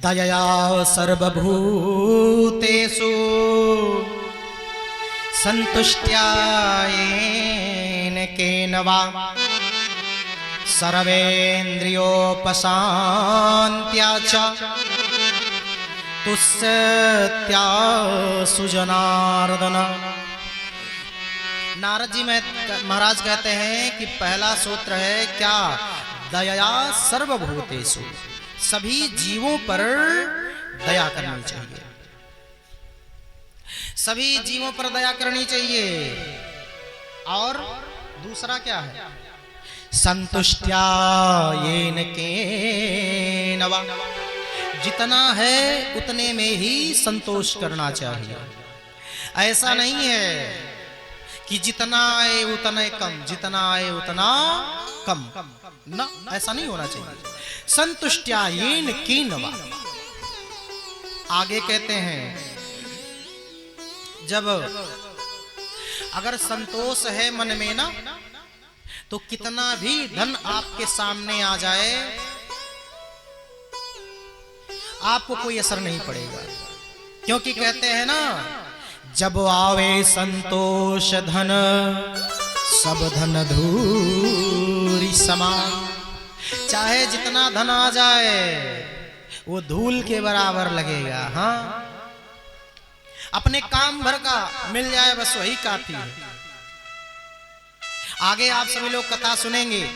दयया सर्वभूतेषु संतुष्ट्या येन केन वा सर्वेन्द्रियोपशान्त्या च तुष्यत्या सुजनार्दन। नारद जी महाराज कहते हैं कि पहला सूत्र है क्या? दया सर्वभूतेषु, सभी जीवों पर दया करनी चाहिए, सभी जीवों पर दया करनी चाहिए। और दूसरा क्या है? संतुष्ट्या येन केन वा, जितना है उतने में ही संतोष करना चाहिए। ऐसा नहीं है कि जितना आए उतना कम, जितना आए उतना कम, ना, ऐसा नहीं होना चाहिए। संतुष्ट्या येन केन वा। आगे कहते हैं जब अगर संतोष है मन में ना, तो कितना भी धन आपके सामने आ जाए आपको कोई असर नहीं पड़ेगा, क्योंकि कहते हैं ना, जब आवे संतोष धन सब धन धूरी समान। चाहे जितना धन आ जाए वो धूल के बराबर लगेगा। हाँ, अपने काम भर का मिल जाए बस वही काफी है। आगे आप सभी लोग कथा सुनेंगे,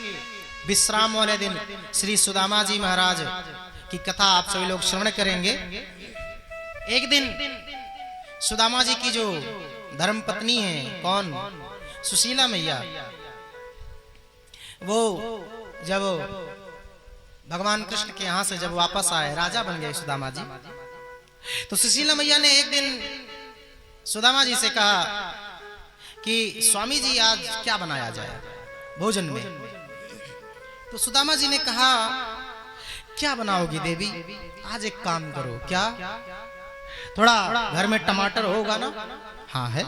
विश्राम वाले दिन श्री सुदामा जी महाराज की कथा आप सभी लोग श्रवण करेंगे। एक दिन सुदामा जी की जो धर्म पत्नी है, कौन? सुशीला मैया, वो जब भगवान कृष्ण के यहां से जब वापस आए, राजा बन गए सुदामा जी, तो सुशीला मैया ने एक दिन सुदामा जी से कहा कि स्वामी जी आज क्या बनाया जाए भोजन में? तो सुदामा जी ने कहा, क्या बनाओगी देवी? आज एक काम करो, क्या? थोड़ा घर में टमाटर होगा ना? हाँ है।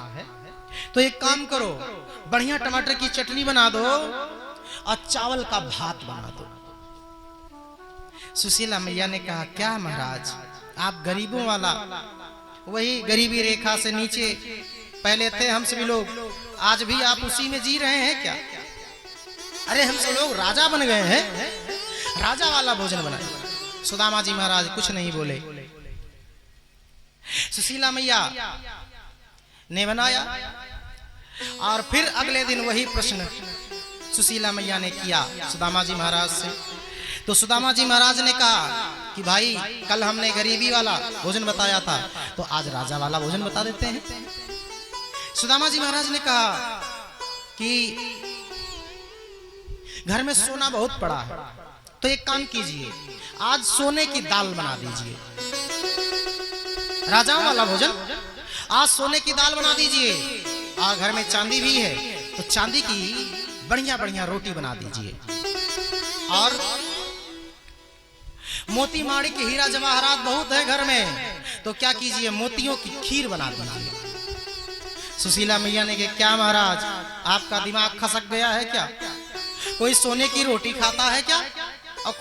तो एक काम करो, बढ़िया टमाटर की चटनी बना दो और चावल का भात बना दो। सुशीला मैया ने कहा, क्या महाराज, आप गरीबों वाला, वही गरीबी रेखा से नीचे पहले थे हम सभी लोग, आज भी आप उसी में जी रहे हैं क्या? अरे हम सब लोग राजा बन गए हैं, राजा वाला भोजन बनाए। सुदामा जी महाराज कुछ नहीं बोले। सुशीला मैया ने बनाया और फिर अगले दिन वही प्रश्न सुशीला मैया ने किया सुदामा जी महाराज से। तो सुदामा जी महाराज ने कहा कि भाई कल हमने गरीबी वाला भोजन बताया था, तो आज राजा वाला भोजन बता देते हैं। सुदामा जी महाराज ने कहा कि घर में सोना बहुत पड़ा है, तो एक काम कीजिए, आज सोने की दाल बना दीजिए। राजाओं वाला भोजन, आज सोने की दाल बना दीजिए। और घर में चांदी भी है, तो चांदी की बढ़िया बढ़िया रोटी बना दीजिए। और मोती माणिक हीरा जवाहरात बहुत है घर में, तो क्या कीजिए, मोतियों की खीर बना दीजिए। सुशीला मैया ने कहा, क्या महाराज आपका दिमाग खसक गया है क्या? कोई सोने की रोटी खाता है क्या? और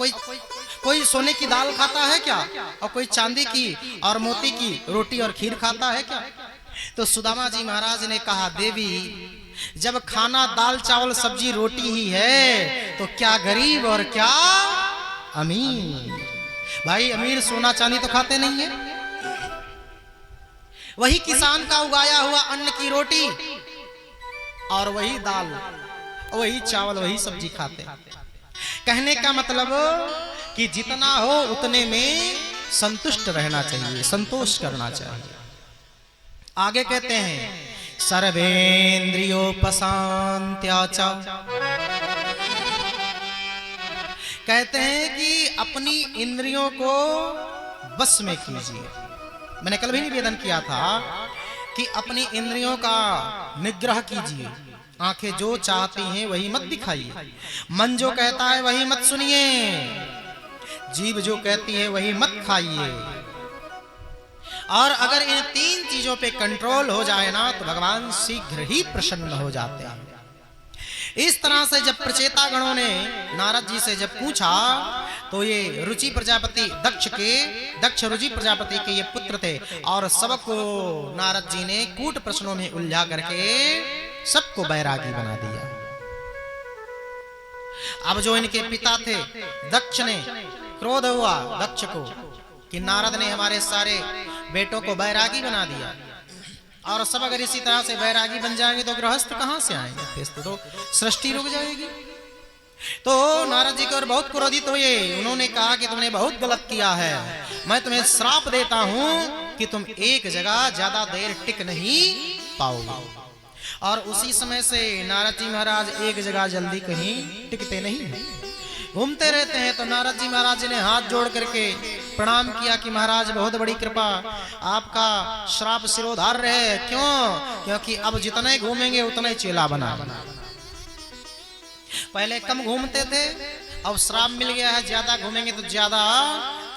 कोई सोने की दाल खाता है क्या? और कोई चांदी की और मोती की रोटी और खीर खाता है क्या? तो सुदामा जी महाराज ने कहा, देवी जब खाना दाल चावल सब्जी रोटी ही है, तो क्या गरीब और क्या अमीर? भाई अमीर सोना चांदी तो खाते नहीं है, वही किसान का उगाया हुआ अन्न की रोटी और वही दाल, वही चावल, वही सब्जी खाते। कहने का मतलब कि जितना हो उतने में संतुष्ट रहना चाहिए, संतोष करना चाहिए। आगे कहते हैं सर्वेन्द्रियोपशान्त्या च, कहते हैं कि अपनी इंद्रियों को बस में कीजिए। मैंने कल भी निवेदन किया था कि अपनी इंद्रियों का निग्रह कीजिए। आंखें जो चाहती हैं वही मत दिखाइए, मन जो कहता है वही मत सुनिए, जीभ जो कहती है वही मत खाइए। और अगर इन तीन चीजों पे कंट्रोल हो जाए ना, तो भगवान शीघ्र ही प्रसन्न हो जाते हैं। इस तरह से जब प्रचेता गणों ने नारद जी से जब पूछा तो ये रुचि प्रजापति दक्ष रुचि प्रजापति के ये पुत्र थे और सबको नारद जी ने कूट प्रश्नों में उलझा करके सबको बैरागी बना दिया। अब जो इनके पिता थे दक्ष ने क्रोध हुआ दक्ष को कि नारद ने हमारे सारे बेटों को बैरागी बना दिया और सब अगर इसी तरह से बैरागी बन जाएंगे तो गृहस्थ कहां से आएंगे, तो सृष्टि रुक जाएगी। तो नारद जी की ओर बहुत क्रोधित हुए। उन्होंने कहा कि तुमने बहुत गलत किया है, मैं तुम्हें श्राप देता हूं कि तुम एक जगह ज्यादा देर टिक नहीं पाओगे। और उसी समय से नारद जी महाराज एक जगह जल्दी कहीं टिकते नहीं, घूमते रहते हैं। तो नारद जी महाराज ने हाथ जोड़ करके प्रणाम किया कि महाराज बहुत बड़ी कृपा, आपका श्राप सिरोधार रहे। क्यों? क्योंकि अब जितने घूमेंगे उतने चेला बना। पहले कम घूमते थे, अब श्राप मिल गया है, ज्यादा घूमेंगे तो ज्यादा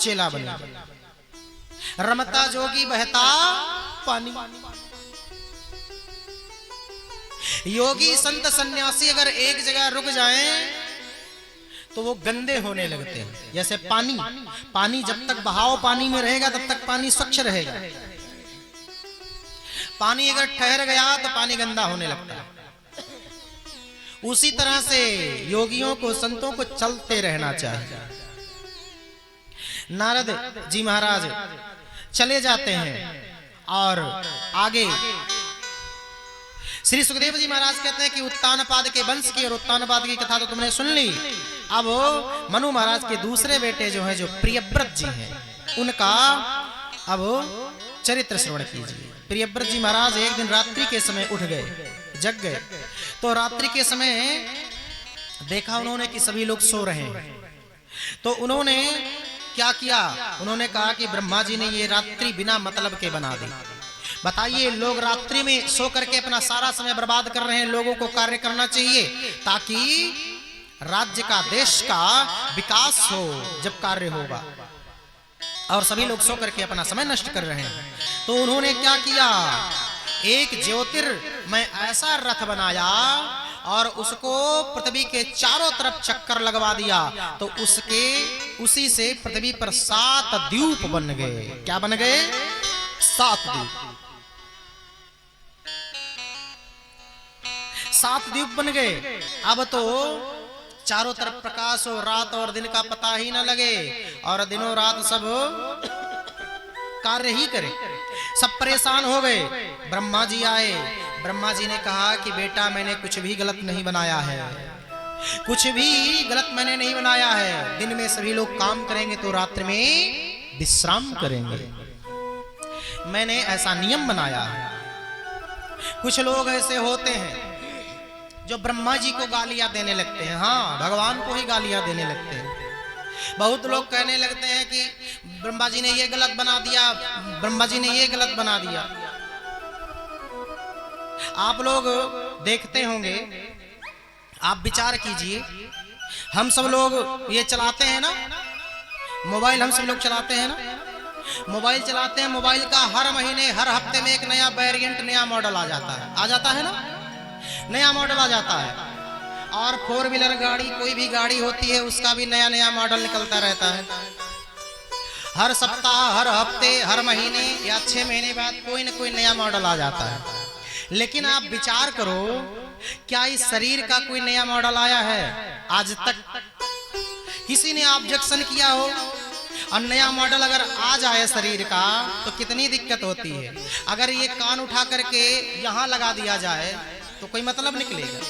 चेला बनेगा। रमता जोगी बहता पानी। योगी संत सन्यासी अगर एक जगह रुक जाएं तो वो गंदे होने लगते हैं। जैसे पानी जब तक बहाव पानी में रहेगा तब तक पानी स्वच्छ रहेगा। पानी अगर ठहर गया तो पानी गंदा होने लगता है। उसी तरह से योगियों को संतों को चलते रहना चाहिए। नारद जी महाराज चले जाते हैं और आगे श्री सुखदेव जी महाराज कहते हैं कि उत्तानपाद के वंश की और उत्तानपाद की कथा तो तुमने सुन ली। अब मनु महाराज के दूसरे बेटे जो हैं, जो प्रियव्रत जी हैं, उनका अब चरित्र श्रवण कीजिए। प्रियव्रत जी महाराज एक दिन रात्रि के समय उठ गए, जग गए। तो रात्रि के समय देखा उन्होंने कि सभी लोग सो रहे हैं। तो उन्होंने क्या किया? उन्होंने कहा कि ब्रह्मा जी ने ये रात्रि बिना मतलब के बना दी। बताइए, लोग रात्रि में सो करके अपना सारा समय बर्बाद कर रहे हैं। लोगों को कार्य करना चाहिए ताकि राज्य का, देश का विकास हो, जब कार्य होगा। और सभी लोग सो करके अपना समय नष्ट कर रहे हैं। तो उन्होंने क्या किया? एक ज्योतिर्मय ऐसा रथ बनाया और उसको पृथ्वी के चारों तरफ चक्कर लगवा दिया। तो उसी से पृथ्वी पर 7 द्वीप बन गए। क्या बन गए? 7 द्वीप। 7 द्वीप बन गए। अब तो चारों तरफ प्रकाश हो, रात और दिन का पता ही ना लगे और दिनों रात सब कार्य ही करे। सब परेशान हो गए। ब्रह्मा जी आए। ब्रह्मा जी ने कहा कि बेटा, मैंने कुछ भी गलत नहीं बनाया है, कुछ भी गलत मैंने नहीं बनाया है। दिन में सभी लोग काम करेंगे तो रात्रि में विश्राम करेंगे। मैंने ऐसा नियम बनाया है। कुछ लोग ऐसे होते हैं जो ब्रह्मा जी को गालियां देने लगते हैं, हाँ, भगवान को ही गालियां देने लगते हैं। बहुत लोग कहने लगते हैं कि ब्रह्मा जी ने ये गलत बना दिया, ब्रह्मा जी ने ये गलत बना दिया। आप लोग देखते होंगे, आप विचार कीजिए, हम सब लोग ये चलाते हैं ना मोबाइल, हम सब लोग चलाते हैं ना मोबाइल चलाते हैं। मोबाइल का हर महीने, हर हफ्ते में एक नया वेरिएंट, नया मॉडल आ जाता है ना, नया मॉडल आ जाता है। और 4 व्हीलर गाड़ी, कोई भी गाड़ी होती है, उसका भी नया नया मॉडल निकलता रहता है। हर सप्ताह, हर हफ्ते, हर महीने या 6 महीने बाद कोई न कोई नया मॉडल आ जाता है। लेकिन आप विचार करो, क्या इस शरीर का कोई नया मॉडल आया है? आज तक किसी ने ऑब्जेक्शन किया हो? और नया मॉडल अगर आ जाए शरीर का तो कितनी दिक्कत होती है। अगर ये कान उठा करके यहाँ लगा दिया जाए तो कोई मतलब निकलेगा।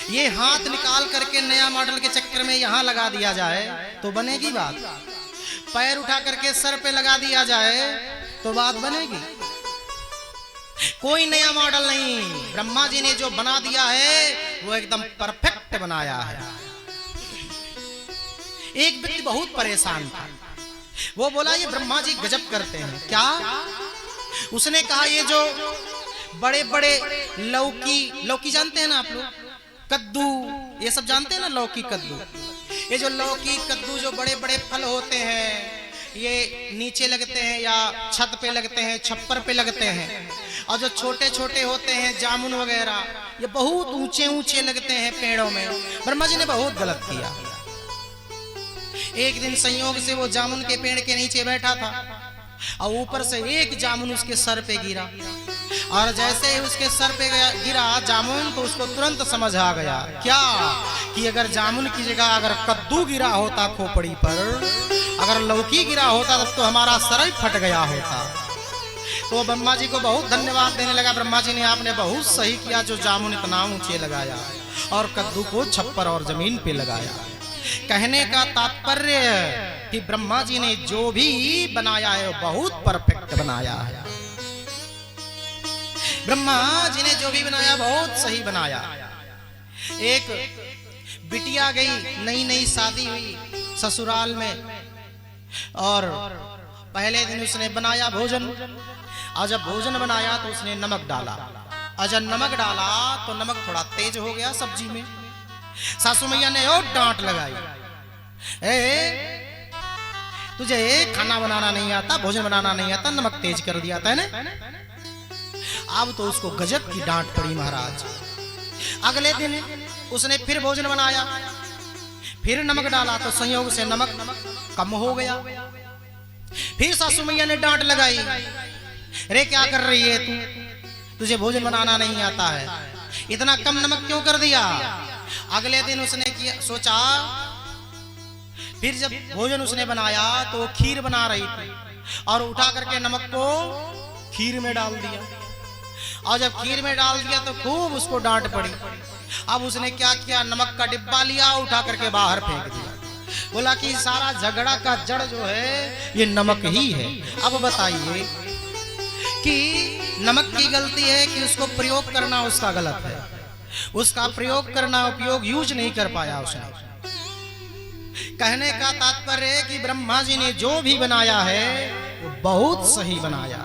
ये हाथ निकाल करके नया मॉडल के चक्कर में यहाँ लगा दिया जाए तो बनेगी बात। पैर उठा करके सर पे लगा दिया जाए तो बात बनेगी। कोई नया मॉडल नहीं, ब्रह्मा जी ने जो बना दिया है वो एकदम परफेक्ट बनाया है। एक व्यक्ति बहुत परेशान था। वो बोला, ये ब्रह्मा जी गजब करते हैं। क्या? उसने कहा, ये जो बड़े बड़े लौकी जानते हैं ना आप लोग, कद्दू, ये सब जानते हैं ना, लौकी कद्दू। ये जो लौकी कद्दू जो बड़े बड़े फल होते हैं, ये नीचे लगते हैं या छत पे लगते हैं, छप्पर पे लगते हैं। और जो छोटे छोटे होते हैं, जामुन वगैरह, ये बहुत ऊंचे ऊंचे लगते हैं पेड़ों में। ब्रह्मा जी ने बहुत गलत किया। एक दिन संयोग से वो जामुन के पेड़ के नीचे बैठा था और ऊपर से एक जामुन उसके सर पे गिरा, और जैसे ही उसके सर पे गिरा जामुन तो उसको तुरंत समझ आ गया क्या कि अगर जामुन की जगह अगर कद्दू गिरा होता खोपड़ी पर, अगर लौकी गिरा होता तब तो हमारा सर ही फट गया होता। तो ब्रह्मा जी को बहुत धन्यवाद देने लगा। ब्रह्मा जी ने आपने बहुत सही किया जो जामुन इतना ऊंचे लगाया और कद्दू को छप्पर और जमीन पे लगाया। कहने का तात्पर्य कि ब्रह्मा जी ने जो भी बनाया है वो बहुत परफेक्ट बनाया है। ब्रह्मा जी ने जो भी बनाया बहुत सही बनाया। एक बिटिया गई, नई नई शादी हुई ससुराल में, और पहले दिन उसने बनाया भोजन, और जब भोजन बनाया तो उसने नमक डाला, और जब नमक डाला तो नमक थोड़ा तेज हो गया सब्जी में। सासू मैया ने और डांट लगाई, तुझे खाना बनाना नहीं आता, भोजन बनाना नहीं आता, नमक तेज कर दिया था ना। अब तो उसको गजब की डांट पड़ी महाराज। अगले दिन उसने फिर भोजन बनाया, फिर नमक डाला तो संयोग से नमक कम हो गया। फिर सासू मैया ने डांट लगाई, अरे क्या कर रही है तू, तुझे भोजन बनाना नहीं आता है, इतना कम नमक क्यों कर दिया। अगले दिन उसने किया, सोचा, फिर जब भोजन उसने बनाया तो वो खीर बना रही थी और उठा करके नमक को खीर में डाल दिया, और जब खीर में डाल दिया तो खूब उसको डांट पड़ी। अब उसने क्या किया, नमक का डिब्बा लिया, उठा करके बाहर फेंक दिया। बोला कि सारा झगड़ा का जड़ जो है ये नमक ही है। अब बताइए कि नमक की गलती है कि उसको प्रयोग करना उसका गलत है, उसका प्रयोग करना, उपयोग यूज नहीं कर पाया उसने। कहने का तात्पर्य है कि ब्रह्मा जी ने जो भी बनाया है वो बहुत सही बनाया।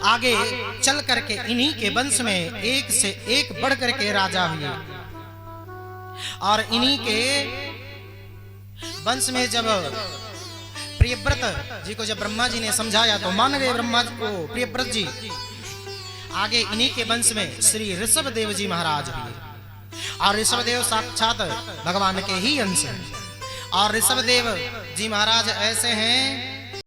आगे चल करके इन्हीं के वंश में एक से एक बढ़ करके राजा हुए, और इन्हीं के वंश में जब प्रियव्रत जी को जब ब्रह्मा जी ने समझाया तो मान गए ब्रह्मा जी को प्रियव्रत जी। आगे इन्हीं के वंश में श्री ऋषभ देव जी महाराज हुए, और ऋषभ देव साक्षात भगवान के ही अंश हैं। और ऋषभ देव जी महाराज ऐसे हैं